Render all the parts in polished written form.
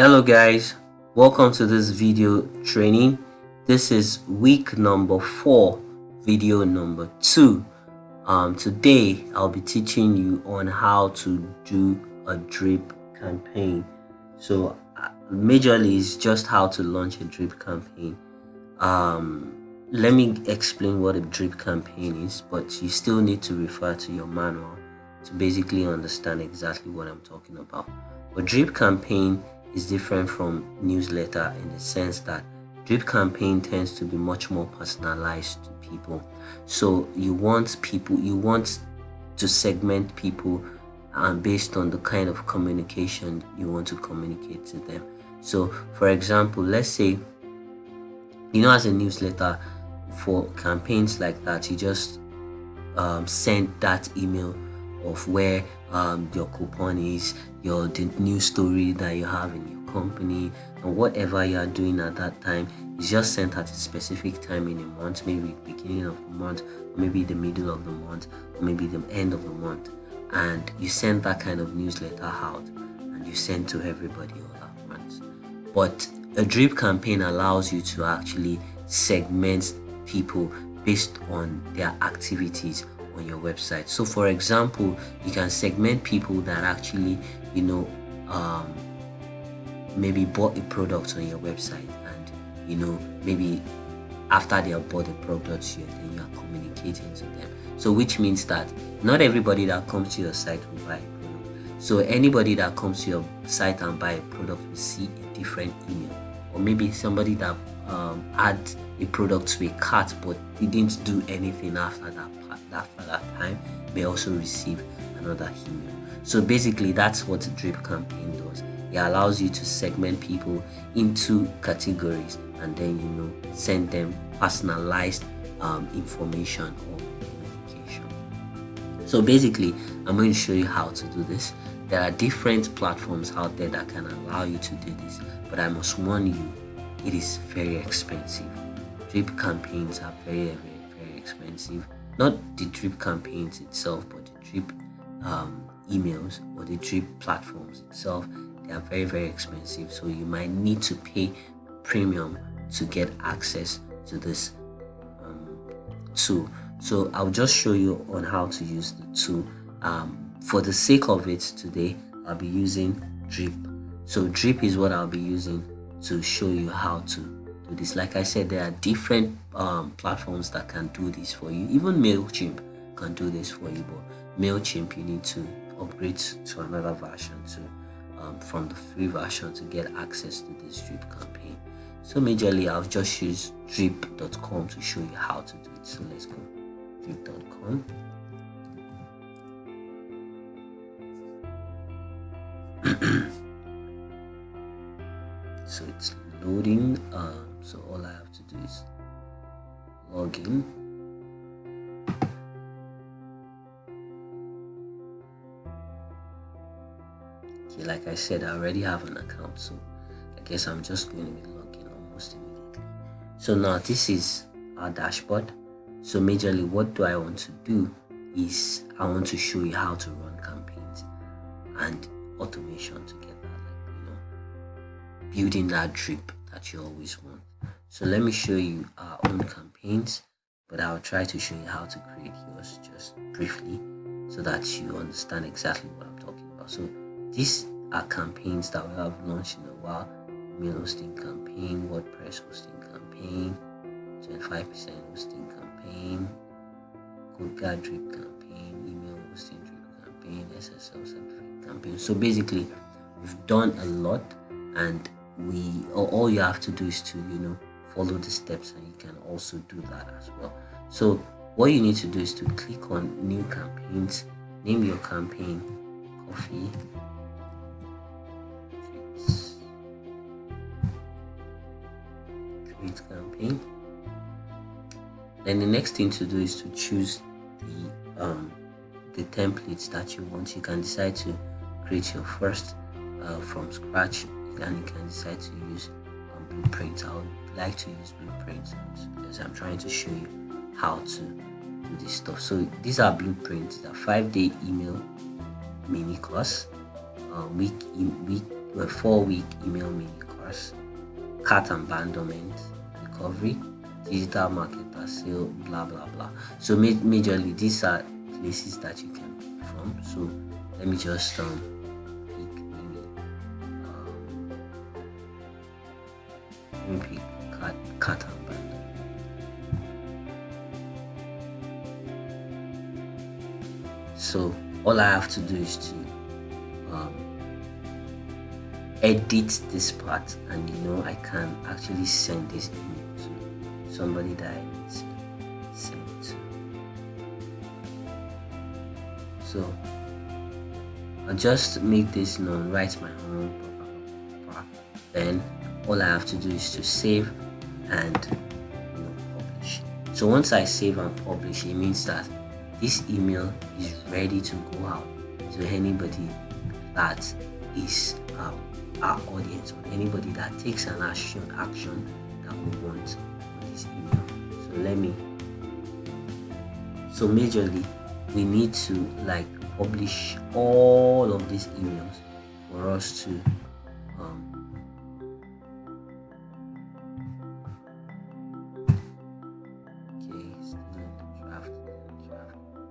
Hello guys, welcome to this video training. This is week number 4, video number 2. Today I'll be teaching you on how to do a drip campaign. So majorly is just how to launch a drip campaign. Let me explain what a drip campaign is, but you still need to refer to your manual to basically understand exactly what I'm talking about. A drip campaign is different from newsletter in the sense that drip campaign tends to be much more personalized to people. So you want to segment people based on the kind of communication you want to communicate to them. So for example, let's say, as a newsletter, for campaigns like that, you just send that email of where your coupon is, the new story that you have in your company, and whatever you are doing at that time is just sent at a specific time in a month, maybe beginning of the month, or maybe the middle of the month, or maybe the end of the month, and you send that kind of newsletter out and you send to everybody all at once. But a drip campaign allows you to actually segment people based on their activities on your website. So for example, you can segment people that actually maybe bought a product on your website, and maybe after they have bought the product, you are communicating to them. So which means that not everybody that comes to your site will buy a product. So anybody that comes to your site and buy a product will see a different email, or maybe somebody that add a product to a cart but didn't do anything after that time may also receive another email. So basically that's what a drip campaign does. It allows you to segment people into categories and then send them personalized information or communication. So basically I'm going to show you how to do this. There are different platforms out there that can allow you to do this, but I must warn you, it is very expensive. Drip campaigns are very expensive. Not the drip campaigns itself, but the drip emails or the drip platforms itself. They are very expensive. So you might need to pay premium to get access to this tool. So I'll just show you on how to use the tool. For the sake of it today, I'll be using Drip. So Drip is what I'll be using to show you how to do this. Like I said, there are different platforms that can do this for you. Even MailChimp can do this for you, but MailChimp you need to upgrade to another version from the free version to get access to this drip campaign. So majorly I'll just use drip.com to show you how to do it. So let's go. Drip.com. So it's loading. So all I have to do is log in. Okay, like I said, I already have an account, so I guess I'm just going to be logging almost immediately. So now this is our dashboard. So majorly what do I want to do is I want to show you how to run campaigns and automation to get that, building that drip that you always want. So let me show you our own campaigns, but I'll try to show you how to create yours just briefly so that you understand exactly what I'm talking about. So these are campaigns that we have launched in a while: email hosting campaign, WordPress hosting campaign, 25% hosting campaign, CodeGuard drip campaign, email hosting drip campaign, SSL certificate campaign. So basically we've done a lot, and all you have to do is to follow the steps, and you can also do that as well. So what you need to do is to click on new campaigns, name your campaign coffee create campaign. Then the next thing to do is to choose the templates that you want. You can decide to create your first from scratch, and you can decide to use blueprints. I would like to use blueprints because I'm trying to show you how to do this stuff. So these are blueprints. The 5-day email mini course, week a 4-week email mini course, cat abandonment recovery, digital marketer sale, blah blah blah. So majorly these are places that you can pick from. So let me just pick maybe let me pick cat abandonment. So all I have to do is to edit this part, and I can actually send this email to somebody that I need to send to. So I'll just make this known, write my own, then all I have to do is to save and publish. So once I save and publish, it means that this email is ready to go out to anybody that is our audience, or anybody that takes an action that we want on this email. So majorly we need to publish all of these emails for us to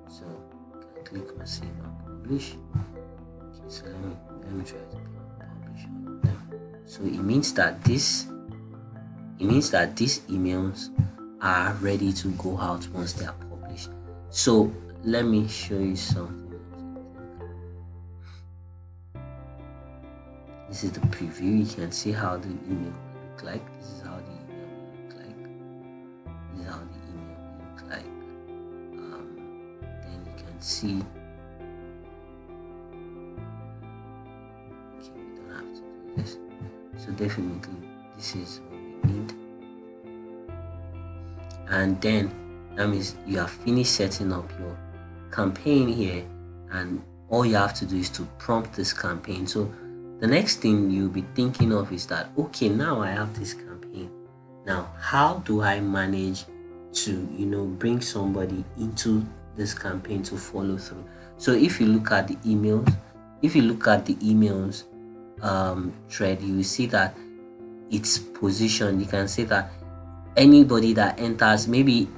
so click on save and publish. Okay, so let me try to publish all of them. So it means that these emails are ready to go out once they are published. So let me show you something. This is the preview. You can see how the email will look like. This is how the email will look like. This is how the email will look like. Then you can see. Okay, we don't have to do this. So definitely this is what we need. And then that means you have finished setting up your campaign here, and all you have to do is to prompt this campaign. So the next thing you'll be thinking of is that, okay, now I have this campaign. Now, how do I manage to, bring somebody into this campaign to follow through? So if you look at the emails, thread, you will see that it's positioned. You can see that anybody that enters, maybe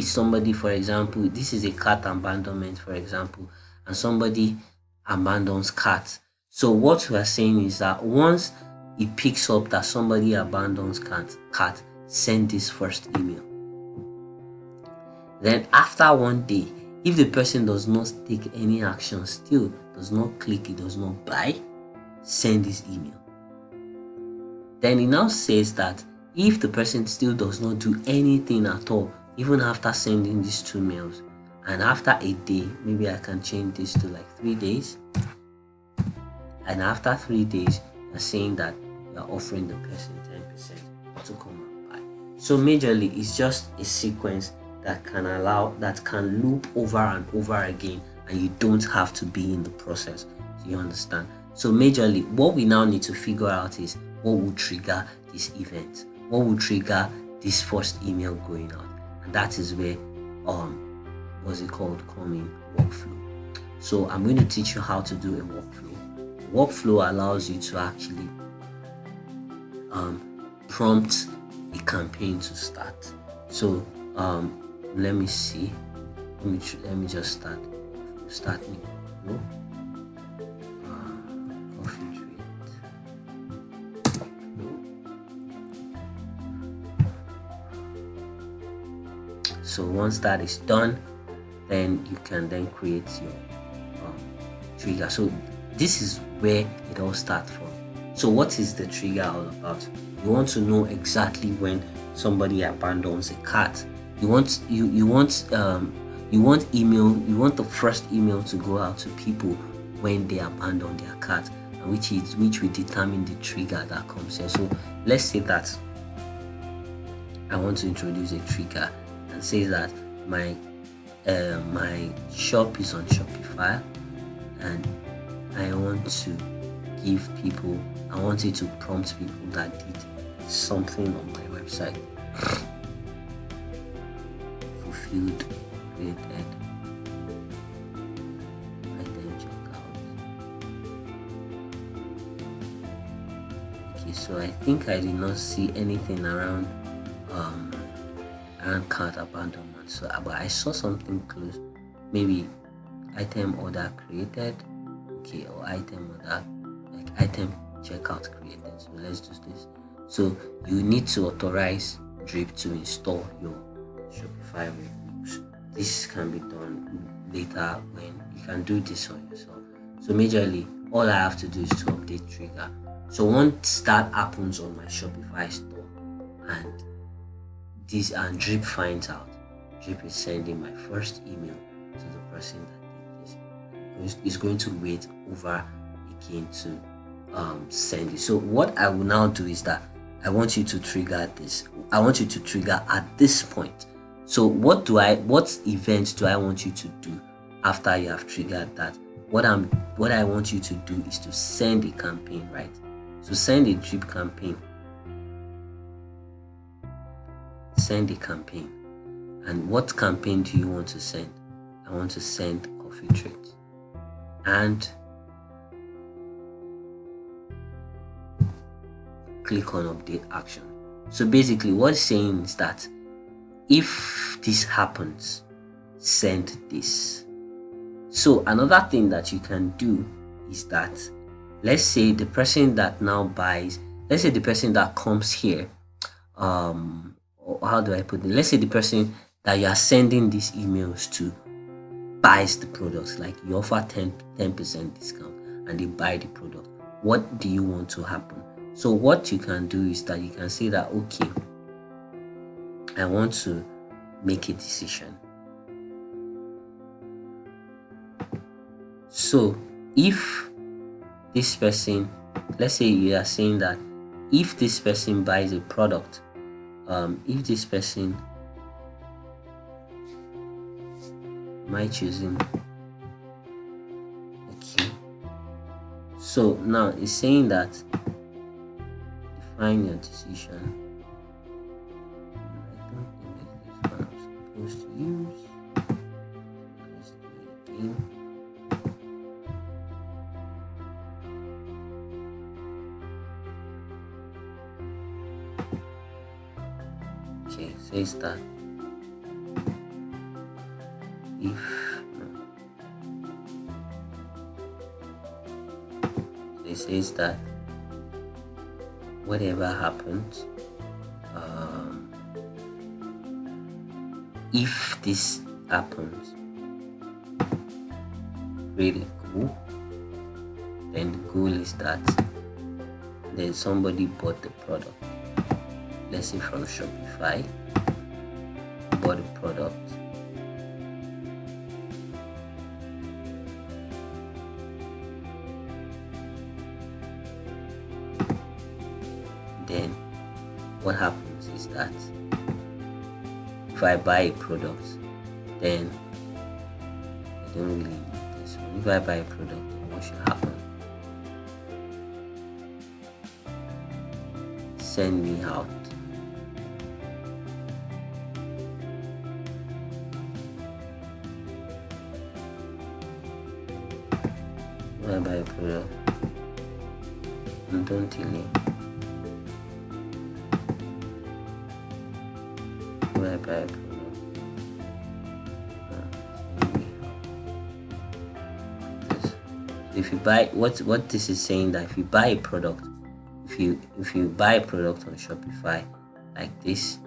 somebody, for example, this is a cat abandonment, for example, and somebody abandons cat. So what we are saying is that once it picks up that somebody abandons cat, send this first email. Then after 1 day, if the person does not take any action, still does not click, it does not buy, send this email. Then it now says that if the person still does not do anything at all, even after sending these 2 mails, and after a day, maybe I can change this to 3 days, and after 3 days, you're saying that you're offering the person 10% to come and buy. So majorly, it's just a sequence that can loop over and over again, and you don't have to be in the process. Do you understand? So majorly, what we now need to figure out is what will trigger this event, what will trigger this first email going out, and that is where what's it called, coming workflow. So I'm going to teach you how to do a workflow. Workflow allows you to actually prompt a campaign to start. So let me see. Let me just start new workflow. Coffee trade. So once that is done, then you can then create your trigger. So this is where it all starts from. So what is the trigger all about? You want to know exactly when somebody abandons a cat. You want the first email to go out to people when they abandon their cat, and which will determine the trigger that comes here. So let's say that I want to introduce a trigger and say that my shop is on Shopify, and I want it to prompt people that did something on my website. Fulfilled, created, and then check out. Okay, so I think I did not see anything around um cart abandonment. So but I saw something close, maybe item order created, okay, or item order, like item checkout created. So let's do this. So you need to authorize Drip to install your Shopify webhooks. This can be done later when you can do this on yourself. So majorly all I have to do is to update Trigger. So once that happens on my Shopify store and this and Drip finds out, Drip is sending my first email to the person that did this. It's going to wait over again to send it. So what I will now do is that I want you to trigger this. I want you to trigger at this point. So what event do I want you to do after you have triggered that? What I want you to do is to send a campaign, right? So send a Drip campaign. Send a campaign. And what campaign do you want to send? I want to send coffee treat. And click on update action. So basically what it's saying is that if this happens, send this. So another thing that you can do is that, let's say the person that now buys, let's say the person that comes here, or how do I put it? Let's say the person that you are sending these emails to buys the products, like you offer 10% discount and they buy the product. What do you want to happen? So what you can do is that you can say that, okay, I want to make a decision. So if this person, let's say you are saying that if this person buys a product, if this person, am I choosing? Okay. So now it's saying that define your decision. I don't think it's this one I'm supposed to use. Let's do it again. Okay, says that if it says that whatever happens, if this happens, really cool, then the goal is that then somebody bought the product, let's say from Shopify, bought the product, then what happens is that if I buy a product, then I don't really need this one. If I buy a product, then what should happen? Send me out. If I buy a product, and don't delay. If I buy a product, if you buy what this is saying, that if you buy a product, if you buy a product on Shopify like this,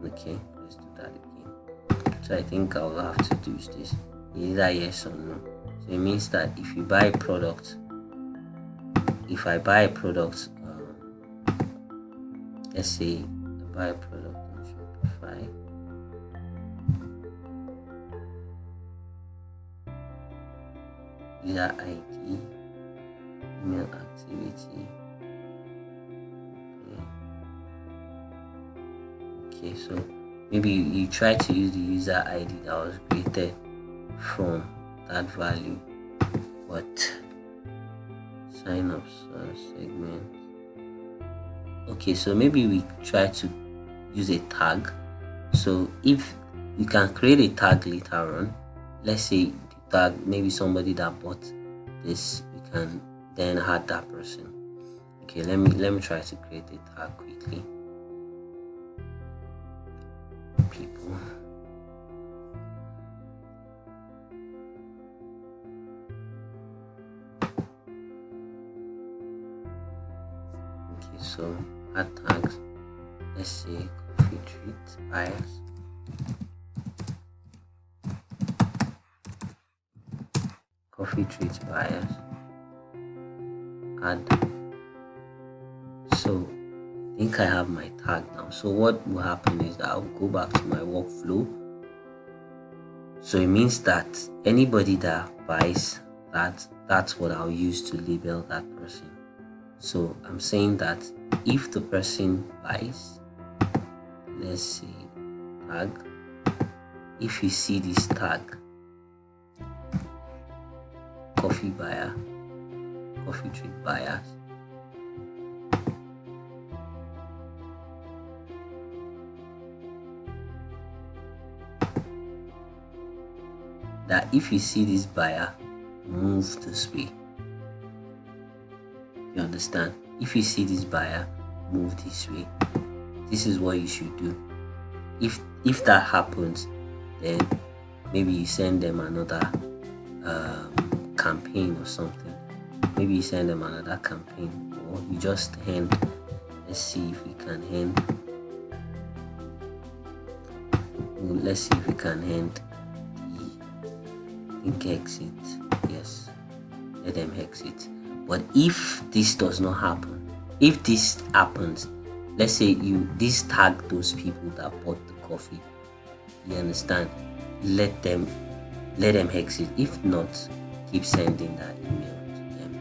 okay, let's do that again. So I think I will have to do this, either yes or no. So it means that if you buy a product, if I buy a product, let's say I buy a product on Shopify, user ID, email activity. Okay, so maybe you try to use the user ID that was created from that value, but sign up segment. Okay, so maybe we try to use a tag. So if you can create a tag later on, let's say the tag, maybe somebody that bought this, you can then add that person. Okay, let me try to create a tag quickly. People. Okay, so add tags. Let's say coffee treat buyers. Coffee treat buyers. Add. So I think I have my tag now. So what will happen is that I'll go back to my workflow. So it means that anybody that buys that's what I'll use to label that person. So I'm saying that if the person buys, let's say tag, if you see this tag, coffee buyer, coffee treat buyers, that if you see this buyer, move this way. You understand? If you see this buyer, move this way. This is what you should do. If that happens, then maybe you send them another campaign or something. Maybe you send them another campaign, or you just end. Let's see if we can end. Let's see if we can end the exit. Yes, let them exit. But if this does not happen, if this happens, let's say this tag those people that bought the coffee, you understand, let them exit. If not, keep sending that email to them.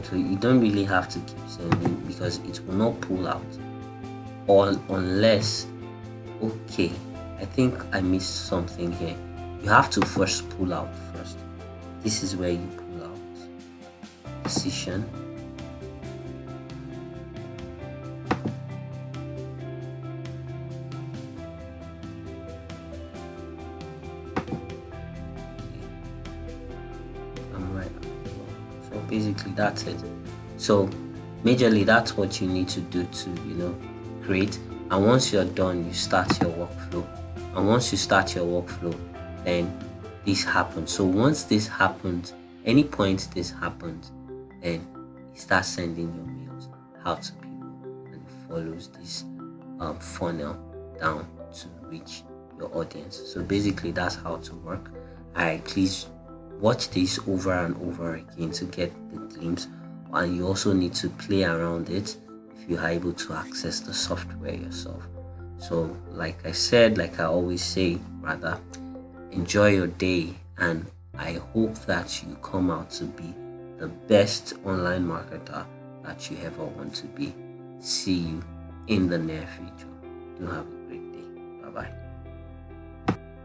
So you don't really have to keep sending, because it will not pull out, or unless, okay, I think I missed something here. You have to first pull out first. This is where you pull out. Decision. I'm right. So basically that's it. So majorly that's what you need to do to create. And once you're done, you start your workflow. And once you start your workflow, then this happens. So once this happens, any point this happens, then you start sending your mails out to people, and it follows this funnel down to reach your audience. So basically that's how to work. Please watch this over and over again to get the glimpse, and you also need to play around it if you are able to access the software yourself. So like I always say, rather, enjoy your day, and I hope that you come out to be the best online marketer that you ever want to be. See you in the near future. Do have a great day. Bye bye.